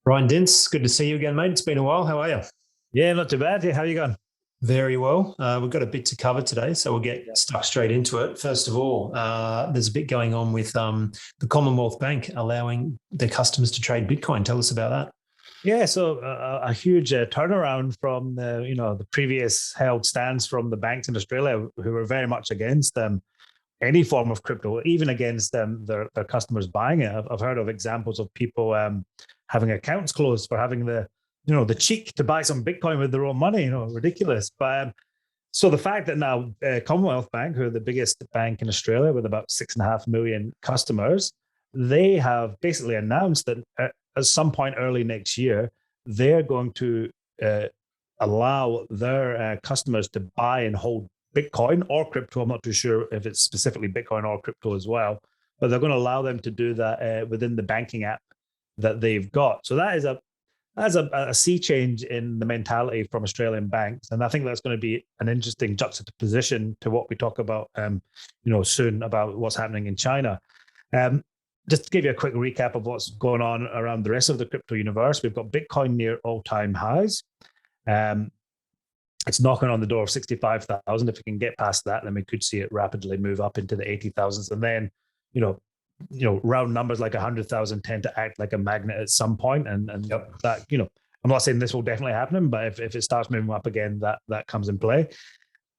Ryan Dents, good to see you again, mate. It's been a while. How are you? Yeah, not too bad. Yeah, how you going? Very well. We've got a bit to cover today, so we'll get Yeah. stuck straight into it. First of all, there's a bit going on with the Commonwealth Bank allowing their customers to trade Bitcoin. Tell us about that. Yeah, so a huge turnaround from the previous held stance from the banks in Australia who were very much against any form of crypto, even against their customers buying it. I've heard of examples of people having accounts closed for having the cheek to buy some Bitcoin with their own money. Ridiculous. But so the fact that now Commonwealth Bank, who are the biggest bank in Australia with about 6.5 million customers, they have basically announced that at some point early next year, they're going to allow their customers to buy and hold Bitcoin or crypto. I'm not too sure if it's specifically Bitcoin or crypto as well, but they're going to allow them to do that within the banking app that they've got. So that's a sea change in the mentality from Australian banks, and I think that's going to be an interesting juxtaposition to what we talk about, soon about what's happening in China. Just to give you a quick recap of what's going on around the rest of the crypto universe, we've got Bitcoin near all-time highs. It's knocking on the door of 65,000. If we can get past that, then we could see it rapidly move up into the 80,000s, and then, round numbers like 100,000 tend to act like a magnet at some point, and Yep. that, I'm not saying this will definitely happen, but if it starts moving up again, that comes in play.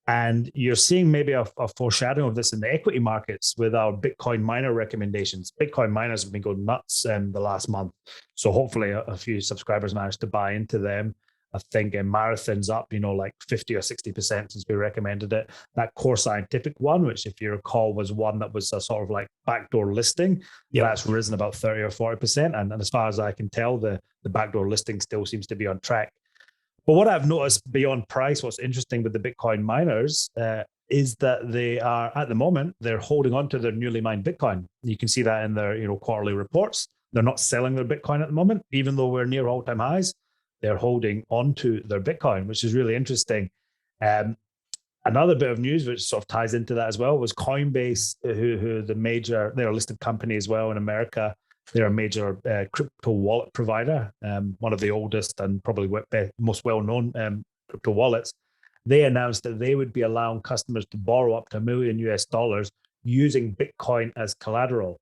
And you're seeing maybe a foreshadowing of this in the equity markets with our Bitcoin miner recommendations. Bitcoin miners have been going nuts in the last month. So hopefully a few subscribers managed to buy into them. I think Marathon's up, like 50 or 60% since we recommended it. That Core Scientific one, which if you recall was one that was a sort of like backdoor listing, that's risen about 30 or 40%. And as far as I can tell, the backdoor listing still seems to be on track. But what I've noticed beyond price, what's interesting with the Bitcoin miners is that they are, at the moment, they're holding on to their newly mined Bitcoin. You can see that in their quarterly reports. They're not selling their Bitcoin at the moment, even though we're near all-time highs. They're holding onto their Bitcoin, which is really interesting. Another bit of news, which sort of ties into that as well, was Coinbase, who they're a listed company as well in America. They're a major crypto wallet provider, one of the oldest and probably most well-known crypto wallets. They announced that they would be allowing customers to borrow up to $1 million using Bitcoin as collateral.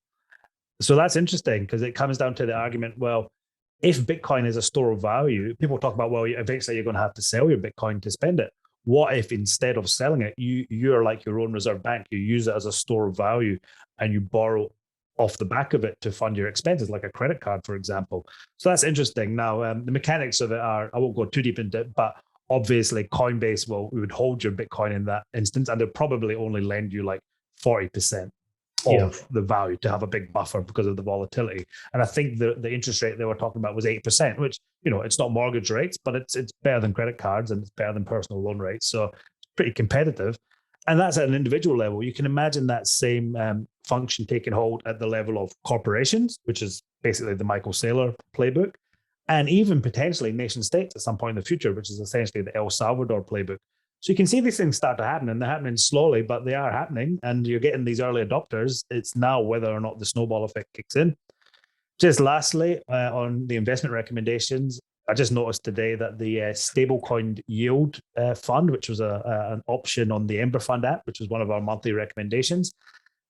So that's interesting because it comes down to the argument, well, if Bitcoin is a store of value, people talk about, well, eventually you're going to have to sell your Bitcoin to spend it. What if instead of selling it, you're like your own reserve bank, you use it as a store of value and you borrow off the back of it to fund your expenses, like a credit card, for example. So that's interesting. Now, the mechanics of it are, I won't go too deep into it, but obviously Coinbase would hold your Bitcoin in that instance, and they'll probably only lend you like 40% of the value to have a big buffer because of the volatility. And I think the interest rate they were talking about was 8%, which, it's not mortgage rates, but it's better than credit cards and it's better than personal loan rates. So it's pretty competitive. And that's at an individual level. You can imagine that same function taking hold at the level of corporations, which is basically the Michael Saylor playbook, and even potentially nation states at some point in the future, which is essentially the El Salvador playbook. So you can see these things start to happen, and they're happening slowly, but they are happening, and you're getting these early adopters. It's now whether or not the snowball effect kicks in. Just lastly, on the investment recommendations, I just noticed today that the Stablecoin Yield Fund, which was an option on the Ember Fund app, which was one of our monthly recommendations,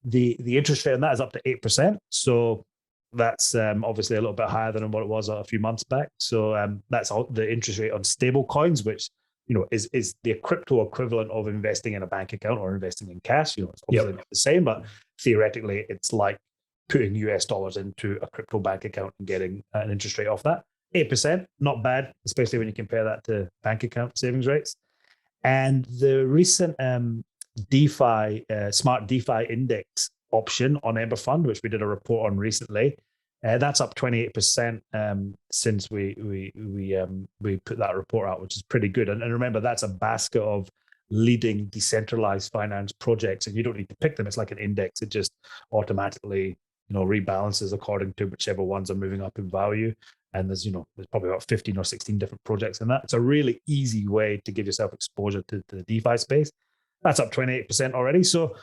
the interest rate on that is up to 8%. So that's obviously a little bit higher than what it was a few months back. So that's the interest rate on stable coins, which is the crypto equivalent of investing in a bank account or investing in cash. It's obviously not the same, but theoretically, it's like putting US dollars into a crypto bank account and getting an interest rate off that. 8%, not bad, especially when you compare that to bank account savings rates. And the recent DeFi, Smart DeFi Index option on Ember Fund, which we did a report on recently, that's up 28% since we put that report out, which is pretty good. And remember, that's a basket of leading decentralized finance projects, and you don't need to pick them. It's like an index; it just automatically rebalances according to whichever ones are moving up in value. And there's probably about 15 or 16 different projects in that. It's a really easy way to give yourself exposure to the DeFi space. That's up 28% already. So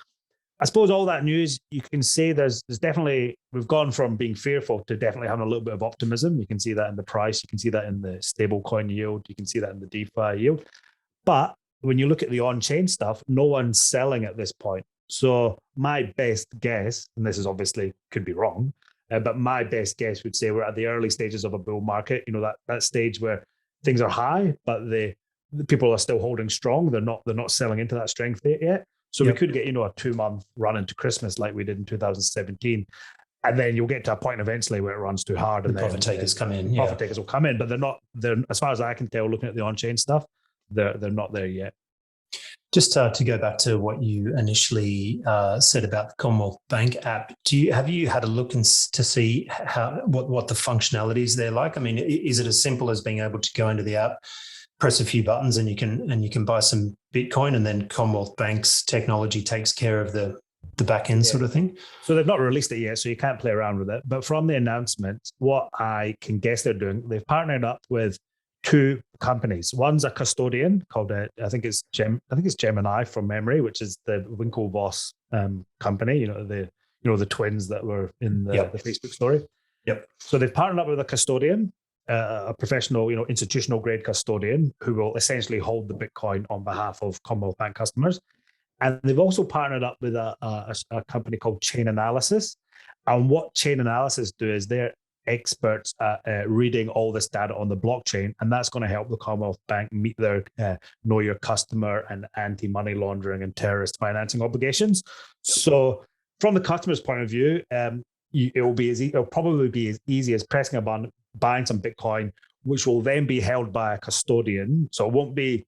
I suppose all that news, you can see there's definitely, we've gone from being fearful to definitely having a little bit of optimism. You can see that in the price. You can see that in the stablecoin yield. You can see that in the DeFi yield. But when you look at the on-chain stuff, no one's selling at this point. So my best guess, and this is obviously could be wrong, but my best guess would say we're at the early stages of a bull market. You know, that stage where things are high, but the people are still holding strong. They're not selling into that strength yet. So we could get, you know, a 2-month run into Christmas like we did in 2017. And then you'll get to a point eventually where it runs too hard. And the profit takers come in. Profit takers will come in, but they're as far as I can tell, looking at the on-chain stuff, they're not there yet. Just to go back to what you initially said about the Commonwealth Bank app, have you had a look to see what the functionalities they're like? I mean, is it as simple as being able to go into the app, press a few buttons, and you can buy some Bitcoin, and then Commonwealth Bank's technology takes care of the back end sort of thing? So they've not released it yet, so you can't play around with it. But from the announcement, what I can guess they're doing, they've partnered up with 2 companies. One's a custodian called I think it's Gemini from memory, which is the Winklevoss company. You know the twins that were in the Facebook story. Yep. So they've partnered up with a custodian, a professional, you know, institutional grade custodian who will essentially hold the Bitcoin on behalf of Commonwealth Bank customers. And they've also partnered up with a company called Chain Analysis. And what Chain Analysis do is they're experts at reading all this data on the blockchain, and that's going to help the Commonwealth Bank meet their know your customer and anti-money laundering and terrorist financing obligations. So from the customer's point of view, it'll probably be as easy as pressing a button, buying some Bitcoin, which will then be held by a custodian. So it won't be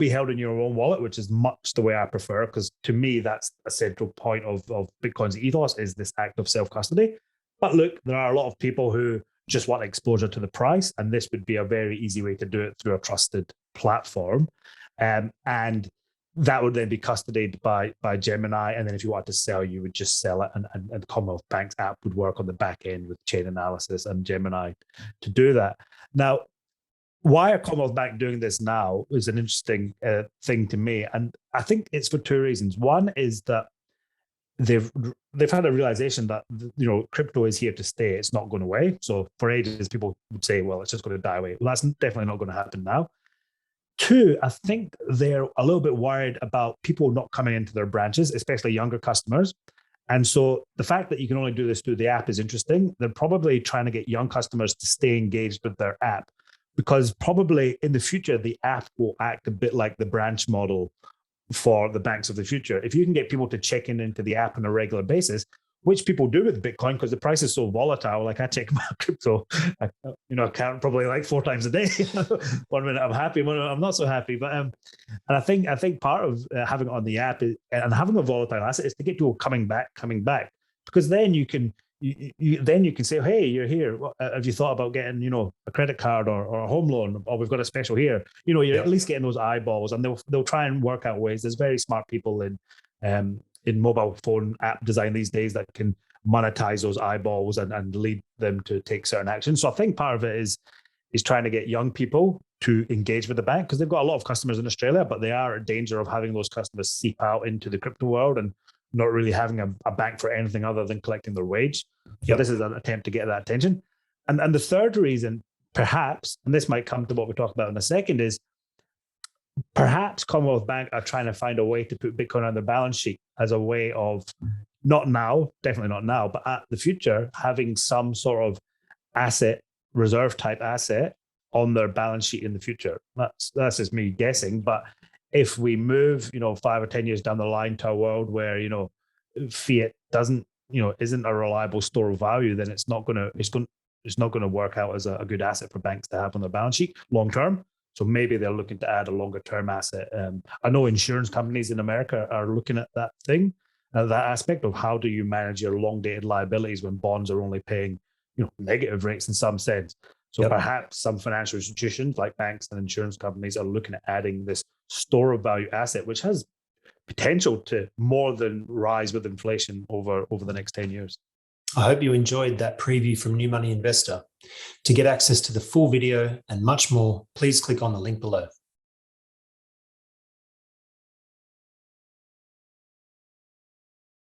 held in your own wallet, which is much the way I prefer, because to me, that's a central point of Bitcoin's ethos, is this act of self-custody. But look, there are a lot of people who just want exposure to the price, and this would be a very easy way to do it through a trusted platform. And that would then be custodied by Gemini. And then if you wanted to sell, you would just sell it. And Commonwealth Bank's app would work on the back end with Chain Analysis and Gemini to do that. Now, why are Commonwealth Bank doing this now is an interesting thing to me. And I think it's for 2 reasons. One is that they've had a realization that, you know, crypto is here to stay. It's not going away. So for ages, people would say, well, it's just going to die away. Well, that's definitely not going to happen now. 2, I think they're a little bit worried about people not coming into their branches, especially younger customers. And so the fact that you can only do this through the app is interesting. They're probably trying to get young customers to stay engaged with their app, because probably in the future, the app will act a bit like the branch model for the banks of the future. If you can get people to check into the app on a regular basis, which people do with Bitcoin because the price is so volatile. Like I check my crypto, account probably like 4 times a day. One minute I'm happy, one minute I'm not so happy. But and I think part of having it on the app and having a volatile asset is to get people coming back, because then you can say, hey, you're here. Have you thought about getting, a credit card or a home loan? Or we've got a special here. You're at least getting those eyeballs, and they'll try and work out ways. There's very smart people in mobile phone app design these days that can monetize those eyeballs and lead them to take certain actions. So I think part of it is trying to get young people to engage with the bank, because they've got a lot of customers in Australia, but they are in danger of having those customers seep out into the crypto world and not really having a bank for anything other than collecting their wage. So this is an attempt to get that attention. And the third reason, perhaps, and this might come to what we talk about in a second, is perhaps Commonwealth Bank are trying to find a way to put Bitcoin on their balance sheet as a way of, not now, definitely not now, but at the future, having some sort of asset, reserve type asset on their balance sheet in the future. That's just me guessing. But if we move, 5 or 10 years down the line to a world where, fiat isn't a reliable store of value, then it's not going to work out as a good asset for banks to have on their balance sheet long term. So maybe they're looking to add a longer term asset. I know insurance companies in America are looking at that thing, that aspect of how do you manage your long dated liabilities when bonds are only paying, negative rates in some sense. So perhaps some financial institutions like banks and insurance companies are looking at adding this store of value asset, which has potential to more than rise with inflation over the next 10 years. I hope you enjoyed that preview from New Money Investor. To get access to the full video and much more, please click on the link below.